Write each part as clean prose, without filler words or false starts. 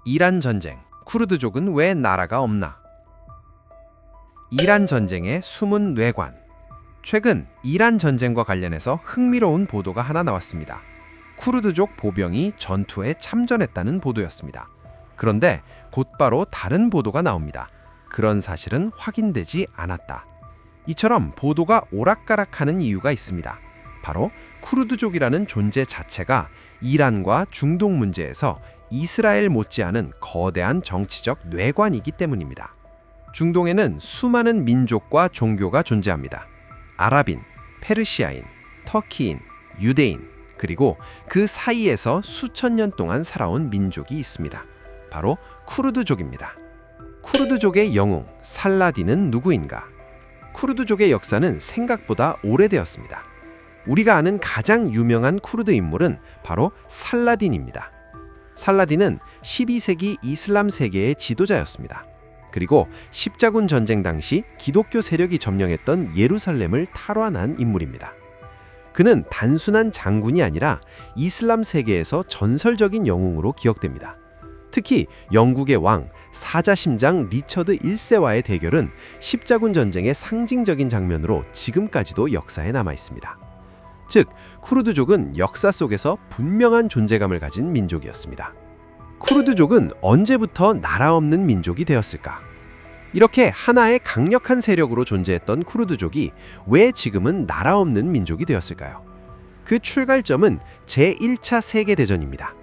이란 전쟁, 쿠르드족은 왜 나라가 없나? 이란 전쟁의 숨은 뇌관. 최근 이란 전쟁과 관련해서 흥미로운 보도가 하나 나왔습니다. 쿠르드족 보병이 전투에 참전했다는 보도였습니다. 그런데 곧바로 다른 보도가 나옵니다. 그런 사실은 확인되지 않았다. 이처럼 보도가 오락가락하는 이유가 있습니다. 바로 쿠르드족이라는 존재 자체가 이란과 중동 문제에서 이스라엘 못지않은 거대한 정치적 뇌관이기 때문입니다. 중동에는 수많은 민족과 종교가 존재합니다. 아랍인, 페르시아인, 터키인, 유대인, 그리고 그 사이에서 수천 년 동안 살아온 민족이 있습니다. 바로 쿠르드족입니다. 쿠르드족의 영웅 살라딘은 누구인가? 쿠르드족의 역사는 생각보다 오래되었습니다. 우리가 아는 가장 유명한 쿠르드 인물은 바로 살라딘입니다. 살라딘은 12세기 이슬람 세계의 지도자였습니다. 그리고 십자군 전쟁 당시 기독교 세력이 점령했던 예루살렘을 탈환한 인물입니다. 그는 단순한 장군이 아니라 이슬람 세계에서 전설적인 영웅으로 기억됩니다. 특히 영국의 왕 사자심장 리처드 1세와의 대결은 십자군 전쟁의 상징적인 장면으로 지금까지도 역사에 남아 있습니다. 즉, 쿠르드족은 역사 속에서 분명한 존재감을 가진 민족이었습니다. 쿠르드족은 언제부터 나라 없는 민족이 되었을까? 이렇게 하나의 강력한 세력으로 존재했던 쿠르드족이 왜 지금은 나라 없는 민족이 되었을까요? 그 출발점은 제1차 세계대전입니다.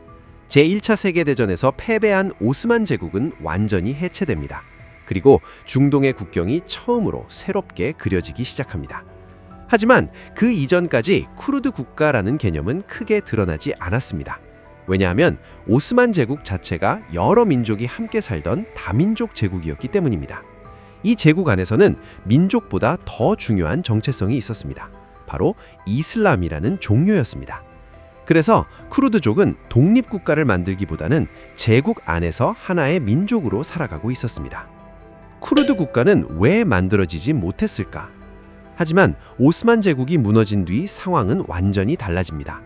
제1차 세계대전에서 패배한 오스만 제국은 완전히 해체됩니다. 그리고 중동의 국경이 처음으로 새롭게 그려지기 시작합니다. 하지만 그 이전까지 쿠르드 국가라는 개념은 크게 드러나지 않았습니다. 왜냐하면 오스만 제국 자체가 여러 민족이 함께 살던 다민족 제국이었기 때문입니다. 이 제국 안에서는 민족보다 더 중요한 정체성이 있었습니다. 바로 이슬람이라는 종교였습니다. 그래서 쿠르드족은 독립국가를 만들기보다는 제국 안에서 하나의 민족으로 살아가고 있었습니다. 쿠르드 국가는 왜 만들어지지 못했을까? 하지만 오스만 제국이 무너진 뒤 상황은 완전히 달라집니다.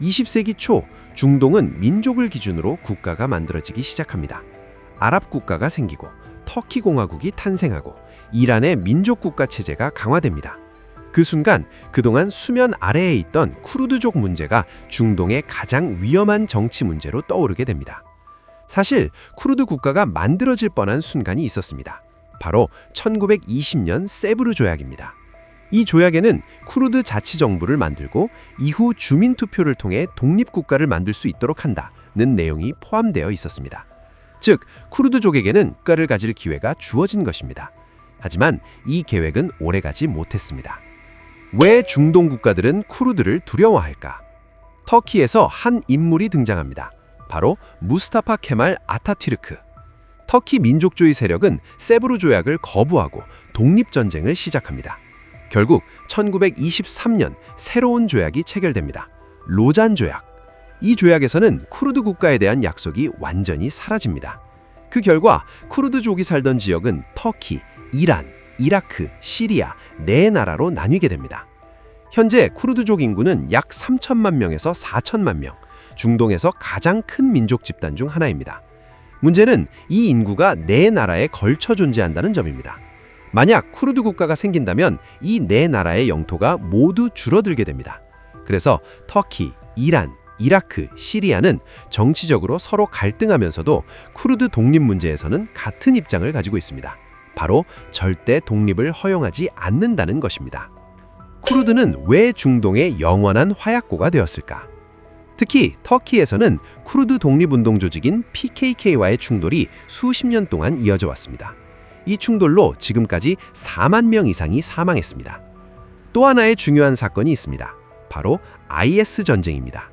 20세기 초 중동은 민족을 기준으로 국가가 만들어지기 시작합니다. 아랍 국가가 생기고 터키 공화국이 탄생하고 이란의 민족 국가 체제가 강화됩니다. 그 순간 그동안 수면 아래에 있던 쿠르드족 문제가 중동의 가장 위험한 정치 문제로 떠오르게 됩니다. 사실 쿠르드 국가가 만들어질 뻔한 순간이 있었습니다. 바로 1920년 세브르 조약입니다. 이 조약에는 쿠르드 자치정부를 만들고 이후 주민투표를 통해 독립국가를 만들 수 있도록 한다는 내용이 포함되어 있었습니다. 즉, 쿠르드족에게는 국가를 가질 기회가 주어진 것입니다. 하지만 이 계획은 오래가지 못했습니다. 왜 중동 국가들은 쿠르드를 두려워할까? 터키에서 한 인물이 등장합니다. 바로 무스타파 케말 아타튀르크. 터키 민족주의 세력은 세브르 조약을 거부하고 독립전쟁을 시작합니다. 결국 1923년 새로운 조약이 체결됩니다. 로잔 조약. 이 조약에서는 쿠르드 국가에 대한 약속이 완전히 사라집니다. 그 결과 쿠르드족이 살던 지역은 터키, 이란, 이라크, 시리아 네 나라로 나뉘게 됩니다. 현재 쿠르드족 인구는 약 3천만 명에서 4천만 명, 중동에서 가장 큰 민족 집단 중 하나입니다. 문제는 이 인구가 네 나라에 걸쳐 존재한다는 점입니다. 만약 쿠르드 국가가 생긴다면 이 네 나라의 영토가 모두 줄어들게 됩니다. 그래서 터키, 이란, 이라크, 시리아는 정치적으로 서로 갈등하면서도 쿠르드 독립 문제에서는 같은 입장을 가지고 있습니다. 바로 절대 독립을 허용하지 않는다는 것입니다. 쿠르드는 왜 중동의 영원한 화약고가 되었을까? 특히 터키에서는 쿠르드 독립운동 조직인 PKK와의 충돌이 수십 년 동안 이어져 왔습니다. 이 충돌로 지금까지 4만 명 이상이 사망했습니다. 또 하나의 중요한 사건이 있습니다. 바로 IS 전쟁입니다.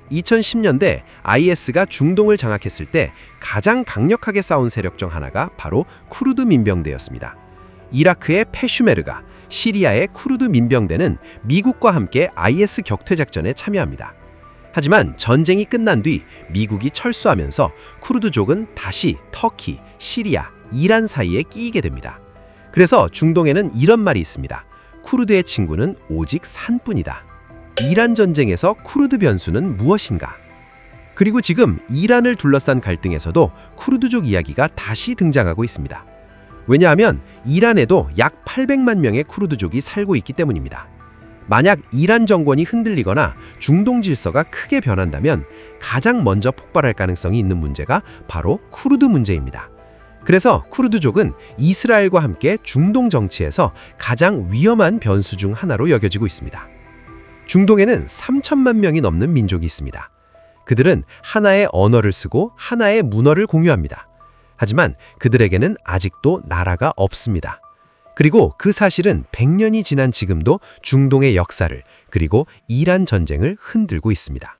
2010년대 IS가 중동을 장악했을 때 가장 강력하게 싸운 세력 중 하나가 바로 쿠르드 민병대였습니다. 이라크의 페슈메르가, 시리아의 쿠르드 민병대는 미국과 함께 IS 격퇴작전에 참여합니다. 하지만 전쟁이 끝난 뒤 미국이 철수하면서 쿠르드족은 다시 터키, 시리아, 이란 사이에 끼이게 됩니다. 그래서 중동에는 이런 말이 있습니다. 쿠르드의 친구는 오직 산뿐이다. 이란 전쟁에서 쿠르드 변수는 무엇인가? 그리고 지금 이란을 둘러싼 갈등에서도 쿠르드족 이야기가 다시 등장하고 있습니다. 왜냐하면 이란에도 약 800만 명의 쿠르드족이 살고 있기 때문입니다. 만약 이란 정권이 흔들리거나 중동 질서가 크게 변한다면 가장 먼저 폭발할 가능성이 있는 문제가 바로 쿠르드 문제입니다. 그래서 쿠르드족은 이스라엘과 함께 중동 정치에서 가장 위험한 변수 중 하나로 여겨지고 있습니다. 중동에는 3천만 명이 넘는 민족이 있습니다. 그들은 하나의 언어를 쓰고 하나의 문화를 공유합니다. 하지만 그들에게는 아직도 나라가 없습니다. 그리고 그 사실은 100년이 지난 지금도 중동의 역사를 그리고 이란 전쟁을 흔들고 있습니다.